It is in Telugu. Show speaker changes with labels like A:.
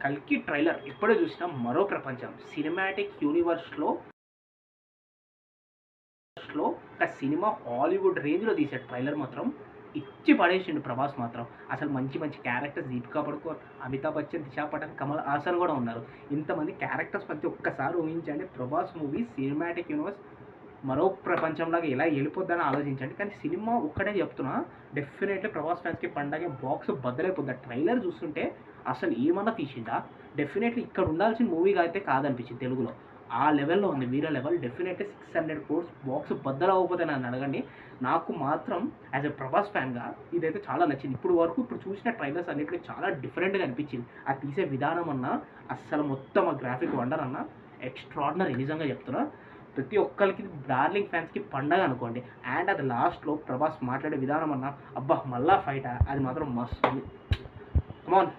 A: కల్కి ట్రైలర్ ఎప్పుడో చూసినా మరో ప్రపంచం సినిమాటిక్ యూనివర్స్లో ఒక సినిమా హాలీవుడ్ రేంజ్లో తీసాడు. ట్రైలర్ మాత్రం ఇచ్చి పడేసిండు ప్రభాస్ మాత్రం. అసలు మంచి మంచి క్యారెక్టర్స్ దీపికా పడుకోన్, అమితాబ్ బచ్చన్, దిశా పటాన్, కమల్ హాసన్ కూడా ఉన్నారు. ఇంతమంది క్యారెక్టర్స్ మధ్య ఒక్కసారి ఊహించండి. ప్రభాస్ మూవీ సినిమాటిక్ యూనివర్స్ మరో ప్రపంచంలాగా ఎలా వెళ్ళిపోద్దని ఆలోచించండి. కానీ సినిమా ఒక్కటే చెప్తున్నా, డెఫినెట్లీ ప్రభాస్ ఫ్యాన్స్కి పండగ బాక్స్ బద్దలైపోద్ది. ట్రైలర్ చూస్తుంటే అసలు ఏమన్నా తీసిందా, డెఫినెట్లీ ఇక్కడ ఉండాల్సిన మూవీగా అయితే కాదనిపించింది తెలుగులో. ఆ లెవెల్లో ఉంది వీర లెవెల్. డెఫినెట్లీ 600 crores బాక్స్ బద్దలవ్వకపోతే నన్ను అడగండి. నాకు మాత్రం యాజ్ ఎ ప్రభాస్ ఫ్యాన్గా ఇదైతే చాలా నచ్చింది. ఇప్పుడు చూసిన ట్రైలర్స్ అన్నింటిలో చాలా డిఫరెంట్గా అనిపించింది. అది తీసే విధానం అన్నా, అస్సలు మొత్తం ఆ గ్రాఫిక్ వండర్ అన్నా ఎక్స్ట్రాడినరీ. నిజంగా చెప్తున్నా, ప్రతి ఒక్కరికి డార్లింగ్ ఫ్యాన్స్కి పండగ అనుకోండి. అండ్ అది లాస్ట్లో ప్రభాస్ మాట్లాడే విధానం అన్నా, అబ్బా మళ్ళా ఫైటా, అది మాత్రం మస్తు. కమాన్.